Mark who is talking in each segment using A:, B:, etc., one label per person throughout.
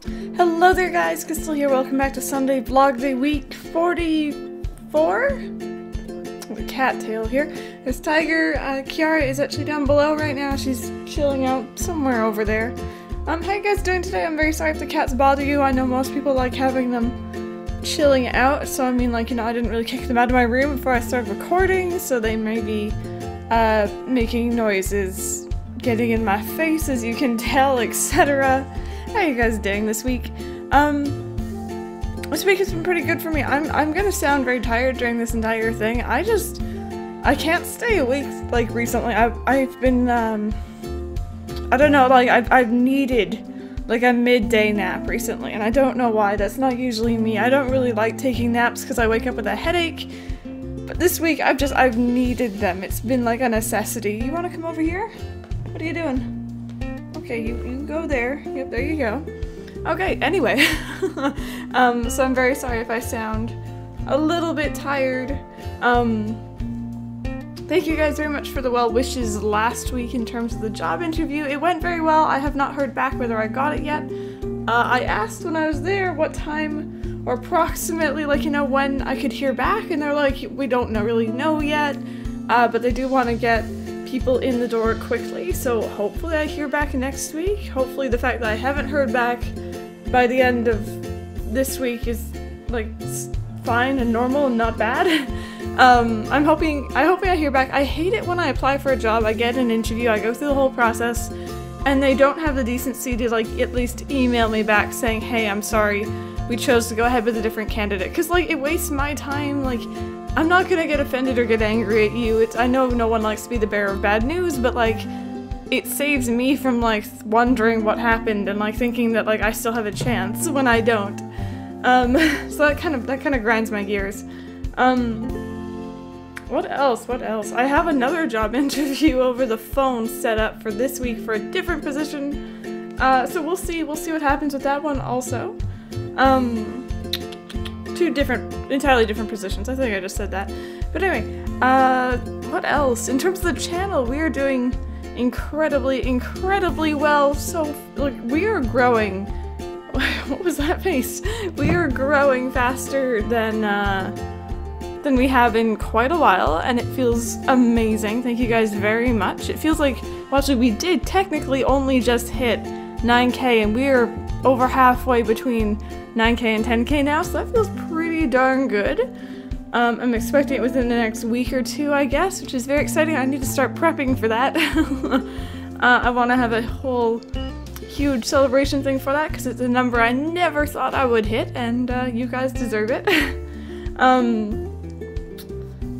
A: Hello there guys, Crystal here, welcome back to Sunday Vlog Day week 44? The cattail here. This Tiger, Kiara is actually down below right now, she's chilling out somewhere over there. How you guys doing today? I'm very sorry if the cats bother you, I know most people like having them chilling out, so I mean, like, you know, I didn't really kick them out of my room before I started recording, so they may be making noises, getting in my face as you can tell, etc. How are you guys doing this week? This week has been pretty good for me. I'm gonna sound very tired during this entire thing. I can't stay awake like recently. I've been I don't know, like I've needed like a midday nap recently, and I don't know why. That's not usually me. I don't really like taking naps because I wake up with a headache. But this week I've needed them. It's been like a necessity. You wanna come over here? What are you doing? Okay, you go there. Yep, there you go. Okay, anyway. So I'm very sorry if I sound a little bit tired. Thank you guys very much for the well wishes last week in terms of the job interview. It went very well. I have not heard back whether I got it yet. I asked when I was there what time or approximately, like, you know, when I could hear back, and they're like, we don't really know yet, but they do want to get people in the door quickly, so hopefully I hear back next week. Hopefully the fact that I haven't heard back by the end of this week is like fine and normal and not bad. I'm hoping I hear back. I hate it when I apply for a job, I get an interview, I go through the whole process, and they don't have the decency to like at least email me back saying, hey, I'm sorry, we chose to go ahead with a different candidate, because like it wastes my time. Like, I'm not gonna get offended or get angry at you. I know no one likes to be the bearer of bad news, but like, it saves me from like wondering what happened and like thinking that like I still have a chance when I don't. So that kind of grinds my gears. What else? I have another job interview over the phone set up for this week for a different position. So we'll see what happens with that one also. Two entirely different positions. I think I just said that. But anyway, what else? In terms of the channel, we are doing incredibly well. So, like, we are growing. What was that face? We are growing faster than we have in quite a while, and it feels amazing. Thank you guys very much. It feels like, well, actually, we did technically only just hit 9K, and we're over halfway between 9K and 10K now, so that feels pretty darn good. I'm expecting it within the next week or two, I guess, which is very exciting. I need to start prepping for that. I want to have a whole huge celebration thing for that, because it's a number I never thought I would hit, and you guys deserve it.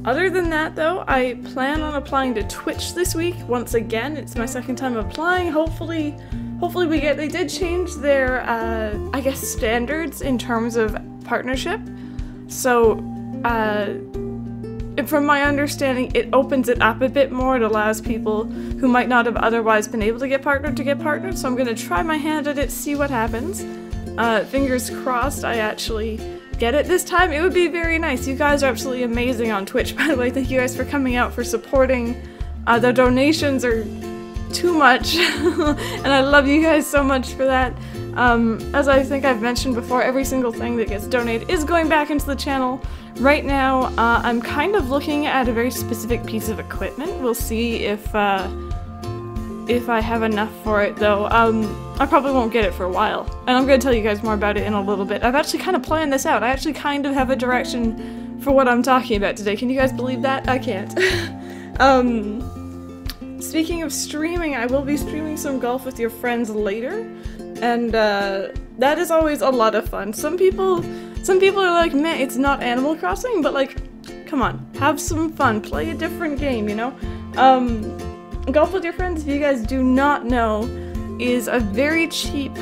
A: Other than that, though, I plan on applying to Twitch this week. Once again, it's my second time applying. Hopefully we get, they did change their, I guess, standards in terms of partnership. So, from my understanding, it opens it up a bit more. It allows people who might not have otherwise been able to get partnered, so I'm gonna try my hand at it, see what happens. Fingers crossed I actually get it this time. It would be very nice. You guys are absolutely amazing on Twitch, by the way. Thank you guys for coming out, for supporting. The donations are too much, and I love you guys so much for that. As I think I've mentioned before, every single thing that gets donated is going back into the channel. Right now, I'm kind of looking at a very specific piece of equipment. We'll see if I have enough for it, though. I probably won't get it for a while, and I'm going to tell you guys more about it in a little bit. I've actually kind of planned this out. I actually kind of have a direction for what I'm talking about today. Can you guys believe that? I can't. Speaking of streaming, I will be streaming some golf with your friends later, and that is always a lot of fun. Some people are like, man, it's not Animal Crossing, but like, come on, have some fun, play a different game, you know? Golf with your friends, if you guys do not know, is a very cheap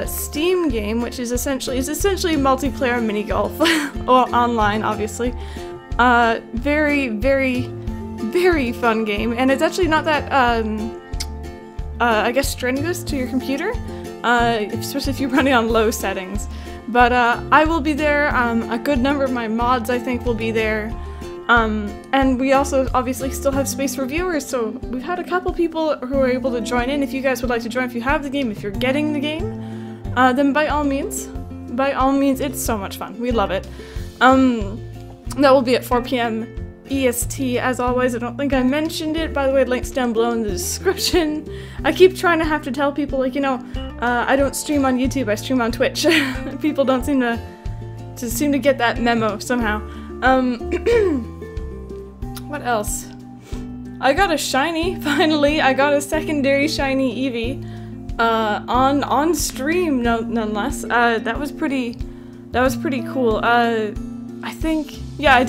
A: Steam game, which is essentially multiplayer mini golf, or online, obviously. Very fun game, and it's actually not that, I guess, strenuous to your computer, especially if you run it on low settings. But I will be there, a good number of my mods, I think, will be there. And we also obviously still have space for viewers, so we've had a couple people who are able to join in. If you guys would like to join, if you have the game, if you're getting the game, then by all means, it's so much fun. We love it. That will be at 4 p.m. EST, as always. I don't think I mentioned it. By the way, links down below in the description. I keep trying to have to tell people, like, you know, I don't stream on YouTube, I stream on Twitch. People don't seem to get that memo somehow. What else? I got a shiny, finally. I got a secondary shiny Eevee, on stream, nonetheless. That was pretty cool. I think, yeah, I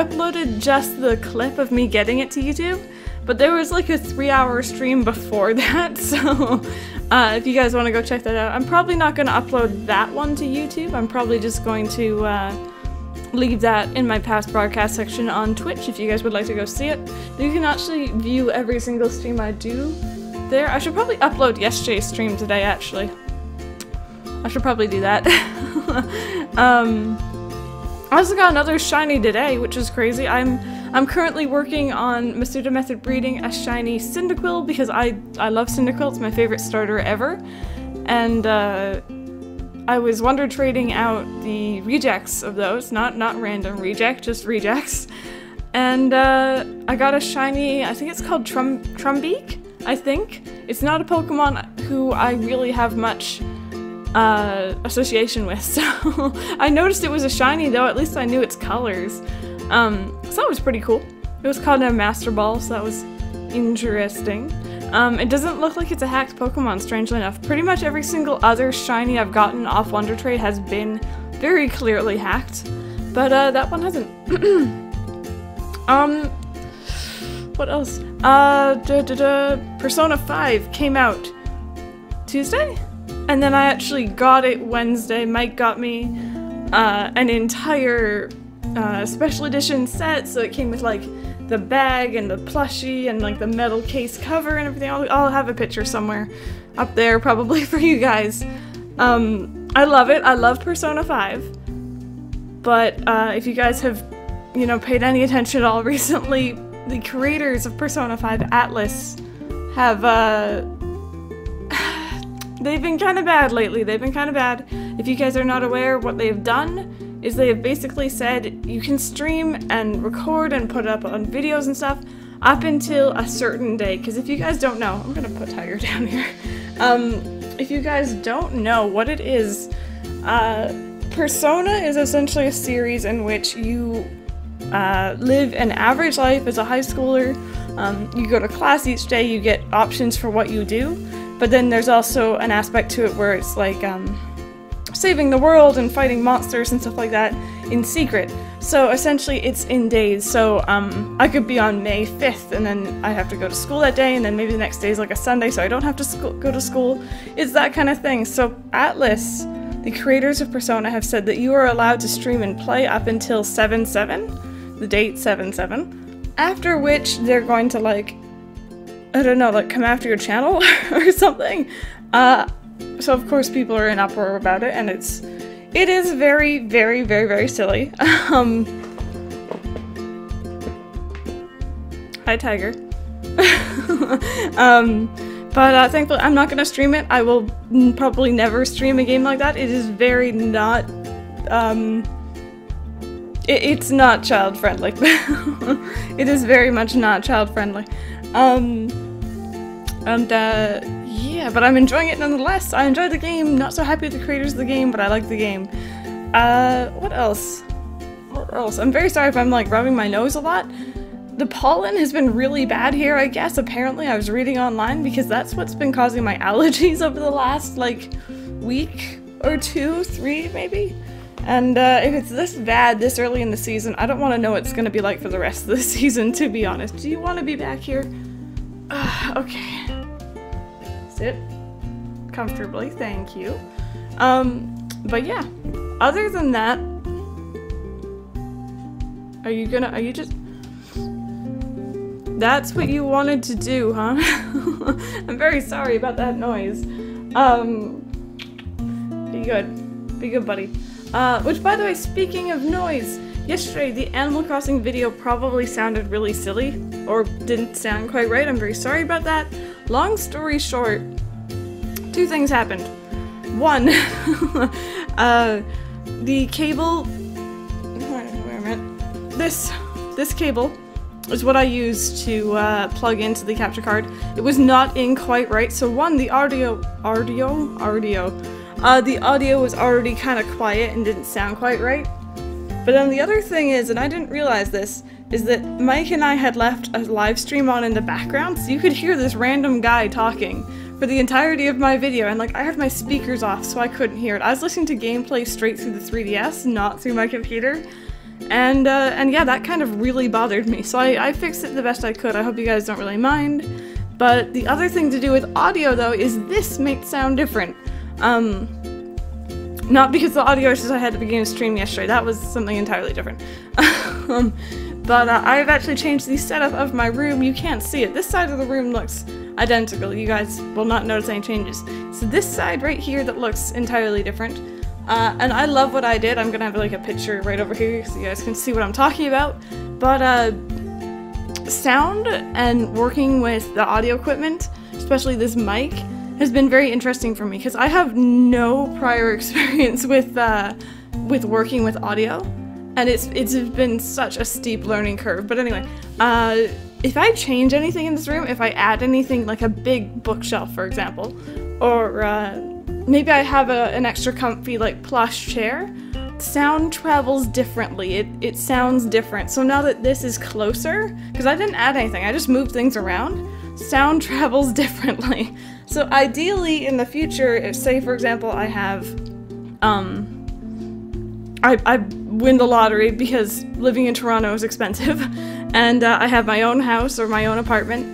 A: uploaded just the clip of me getting it to YouTube, but there was like a 3-hour stream before that, so if you guys want to go check that out. I'm probably not going to upload that one to YouTube. I'm probably just going to leave that in my past broadcast section on Twitch if you guys would like to go see it. You can actually view every single stream I do there. I should probably upload yesterday's stream today, actually. I should probably do that. I also got another shiny today, which is crazy. I'm currently working on Masuda Method breeding a shiny Cyndaquil because I love Cyndaquil. It's my favorite starter ever. And I was wonder trading out the rejects of those, not random reject, just rejects. And I got a shiny, I think it's called Trumbeak, I think. It's not a Pokemon who I really have much association with, so I noticed it was a shiny though. At least I knew its colors. So that was pretty cool. It was called a Master Ball, so that was interesting. It doesn't look like it's a hacked Pokemon, strangely enough. Pretty much every single other shiny I've gotten off Wonder Trade has been very clearly hacked, but that one hasn't. What else? Persona 5 came out Tuesday? And then I actually got it Wednesday. Mike got me an entire special edition set, so it came with like the bag and the plushie and like the metal case cover and everything. I'll have a picture somewhere up there probably for you guys. I love it. I love Persona 5. But if you guys have, you know, paid any attention at all recently, the creators of Persona 5, Atlus, have they've been kind of bad lately. They've been kind of bad. If you guys are not aware, what they've done is they have basically said you can stream and record and put up on videos and stuff up until a certain day. Because if you guys don't know, I'm gonna put Tiger down here. If you guys don't know what it is, Persona is essentially a series in which you live an average life as a high schooler. You go to class each day, you get options for what you do. But then there's also an aspect to it where it's like saving the world and fighting monsters and stuff like that in secret. So essentially it's in days. So I could be on May 5th and then I have to go to school that day, and then maybe the next day is like a Sunday so I don't have to go to school. It's that kind of thing. So Atlus, the creators of Persona, have said that you are allowed to stream and play up until 7/7, the date 7/7, after which they're going to like, I don't know, like come after your channel or something. So of course people are in uproar about it, and it is very, very, very, very silly. Hi, Tiger. But thankfully I'm not gonna stream it. I will probably never stream a game like that. It is very not, it's not child friendly. It is very much not child friendly. Yeah, but I'm enjoying it nonetheless. I enjoyed the game. Not so happy with the creators of the game, but I like the game. What else? What else? I'm very sorry if I'm like rubbing my nose a lot. The pollen has been really bad here, I guess. Apparently, I was reading online because that's what's been causing my allergies over the last like week or 2, 3 maybe. And if it's this bad this early in the season, I don't want to know what it's going to be like for the rest of the season, to be honest. Do you want to be back here? Okay. Sit comfortably, thank you. But yeah, other than that, are you just... That's what you wanted to do, huh? I'm very sorry about that noise. Be good, buddy. Which, by the way, speaking of noise, yesterday the Animal Crossing video probably sounded really silly, or didn't sound quite right. I'm very sorry about that. Long story short, 2 things happened. One, the cable, where am I? This cable is what I used to plug into the capture card. It was not in quite right, so one, the audio was already kind of quiet and didn't sound quite right. But then the other thing is, and I didn't realize this, is that Mike and I had left a live stream on in the background, so you could hear this random guy talking for the entirety of my video, and like I had my speakers off so I couldn't hear it. I was listening to gameplay straight through the 3DS, not through my computer. And yeah, that kind of really bothered me, so I fixed it the best I could. I hope you guys don't really mind. But the other thing to do with audio, though, is this might sound different. Not because the audio issues I had at the beginning of stream yesterday, that was something entirely different. But I've actually changed the setup of my room. You can't see it. This side of the room looks identical. You guys will not notice any changes. So this side right here that looks entirely different. And I love what I did. I'm gonna have like a picture right over here so you guys can see what I'm talking about. But sound and working with the audio equipment, especially this mic, has been very interesting for me because I have no prior experience with working with audio, and it's been such a steep learning curve. But anyway, if I change anything in this room, if I add anything like a big bookshelf, for example, or maybe I have an extra comfy like plush chair, sound travels differently. It sounds different. So now that this is closer, because I didn't add anything, I just moved things around, sound travels differently. So ideally in the future, if say for example I have, I win the lottery because living in Toronto is expensive, and I have my own house or my own apartment,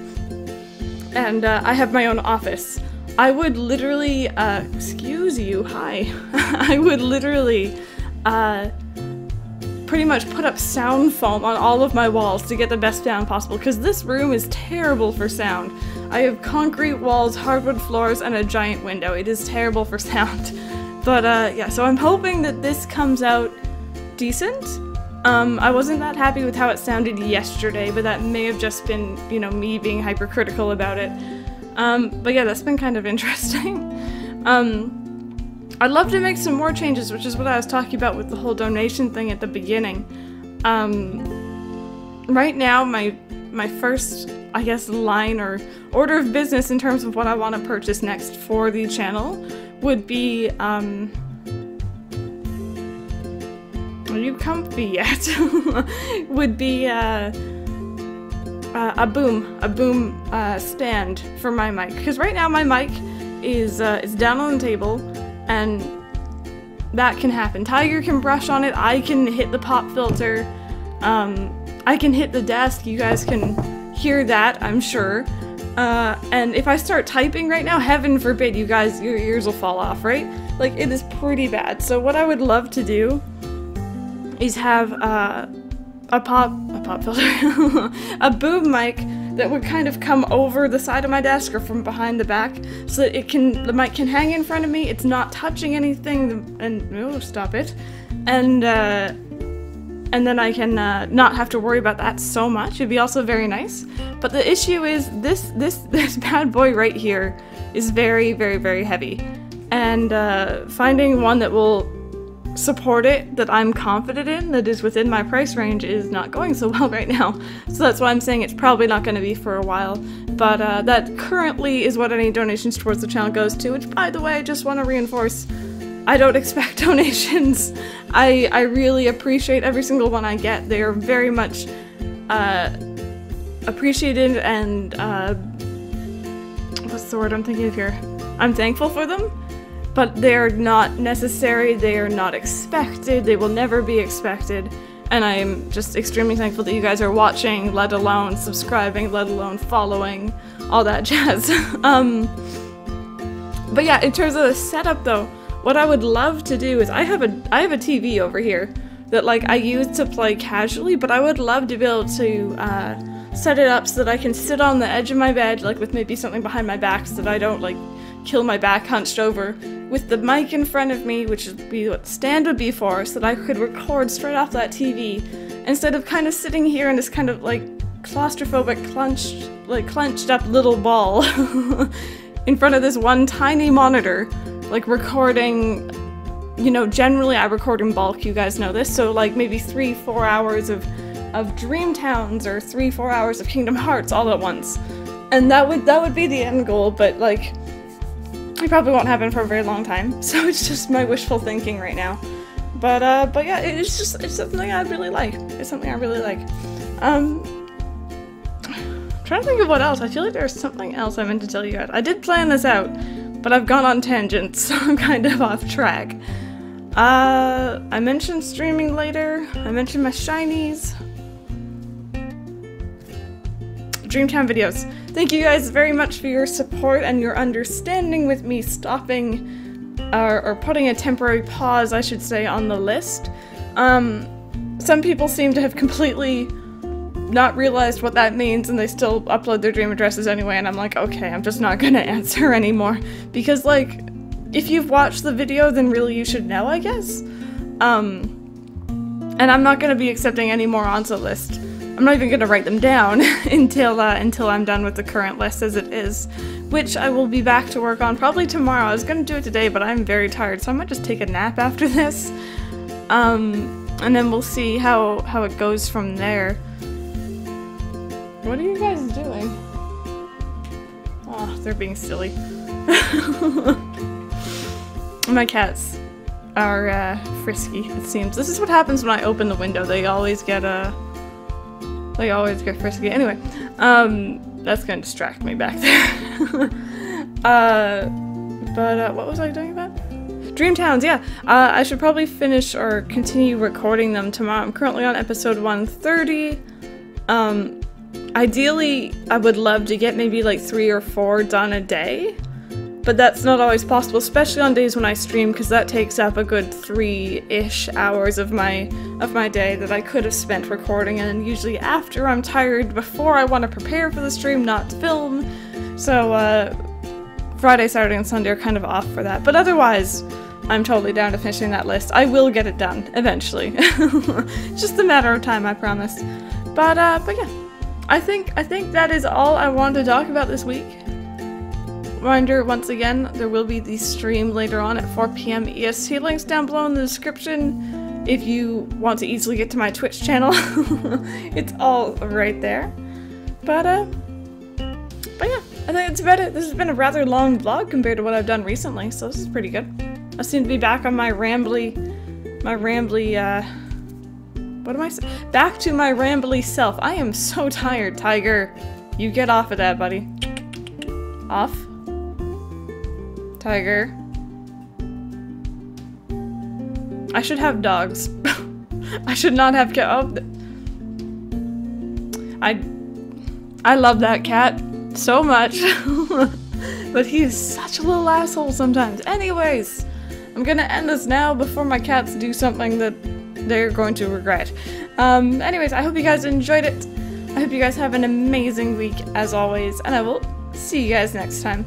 A: and I have my own office. I would literally, excuse you, hi. I would literally, pretty much put up sound foam on all of my walls to get the best sound possible, because this room is terrible for sound. I have concrete walls, hardwood floors, and a giant window. It is terrible for sound. But yeah, so I'm hoping that this comes out decent. I wasn't that happy with how it sounded yesterday, but that may have just been, you know, me being hypercritical about it. But yeah, that's been kind of interesting. I'd love to make some more changes, which is what I was talking about with the whole donation thing at the beginning. Right now, my first, I guess, line or order of business in terms of what I want to purchase next for the channel would be, are you comfy yet? Would be, a boom stand for my mic. Because right now my mic is down on the table, and that can happen. Tiger can brush on it, I can hit the pop filter, I can hit the desk, you guys can hear that, I'm sure. And if I start typing right now, heaven forbid, you guys, your ears will fall off, right? Like, it is pretty bad. So what I would love to do is have a pop filter, a boom mic that would kind of come over the side of my desk or from behind the back, so that the mic can hang in front of me, it's not touching anything, and oh, stop it, and then I can not have to worry about that so much. It'd be also very nice. But the issue is this bad boy right here is very, very, very heavy, and finding one that will support it, that I'm confident in, that is within my price range, is not going so well right now. So that's why I'm saying it's probably not going to be for a while. But that currently is what any donations towards the channel goes to, which, by the way, I just want to reinforce, I don't expect donations. I really appreciate every single one I get. They are very much appreciated, and what's the word I'm thinking of here? I'm thankful for them. But they're not necessary, they are not expected, they will never be expected, and I'm just extremely thankful that you guys are watching, let alone subscribing, let alone following, all that jazz. But yeah, in terms of the setup though, what I would love to do is, I have a TV over here that like I use to play casually, but I would love to be able to set it up so that I can sit on the edge of my bed, like with maybe something behind my back so that I don't like kill my back hunched over, with the mic in front of me, which would be what the stand would be for, so that I could record straight off that TV, instead of kind of sitting here in this kind of like claustrophobic, clenched up little ball in front of this one tiny monitor, like recording, you know, generally I record in bulk, you guys know this, so like maybe 3-4 hours of Dream Towns or 3-4 hours of Kingdom Hearts all at once. And that would be the end goal, but like it probably won't happen for a very long time. So it's just my wishful thinking right now. But yeah, it's something I really like. It's something I really like. I'm trying to think of what else. I feel like there's something else I meant to tell you guys. I did plan this out, but I've gone on tangents, so I'm kind of off track. I mentioned streaming later. I mentioned my shinies. Dreamtown videos. Thank you guys very much for your support and your understanding with me stopping or putting a temporary pause, I should say, on the list. Some people seem to have completely not realized what that means and they still upload their dream addresses anyway, and I'm like, okay, I'm just not gonna answer anymore. Because, like, if you've watched the video, then really you should know, I guess. And I'm not gonna be accepting any more onto the list. I'm not even gonna write them down until I'm done with the current list as it is, which I will be back to work on probably tomorrow. I was gonna do it today, but I'm very tired, so I might just take a nap after this. And then we'll see how it goes from there. What are you guys doing? Oh, they're being silly. My cats are frisky, it seems. This is what happens when I open the window. They always get frisky. Anyway, that's gonna distract me back there. But what was I doing about? Dream Towns, yeah. I should probably finish or continue recording them tomorrow. I'm currently on episode 130. Ideally, I would love to get maybe like 3 or 4 done a day, but that's not always possible, especially on days when I stream, because that takes up a good 3-ish hours of my day that I could have spent recording, and usually after I'm tired, before I want to prepare for the stream, not to film. So Friday, Saturday, and Sunday are kind of off for that, but otherwise I'm totally down to finishing that list. I will get it done eventually. Just a matter of time, I promise. But yeah, I think that is all I wanted to talk about this week. Reminder, once again, there will be the stream later on at 4 PM EST. Links down below in the description if you want to easily get to my Twitch channel. It's all right there. But yeah, I think that's about it. This has been a rather long vlog compared to what I've done recently, so this is pretty good. I seem to be back on my rambly, what am I saying? Back to my rambly self. I am so tired, Tiger. You get off of that, buddy. Off. Tiger. I should have dogs. I should not have cat. Oh, I love that cat so much. But he is such a little asshole sometimes. Anyways, I'm gonna end this now before my cats do something that they're going to regret. Anyways, I hope you guys enjoyed it. I hope you guys have an amazing week as always, and I will see you guys next time.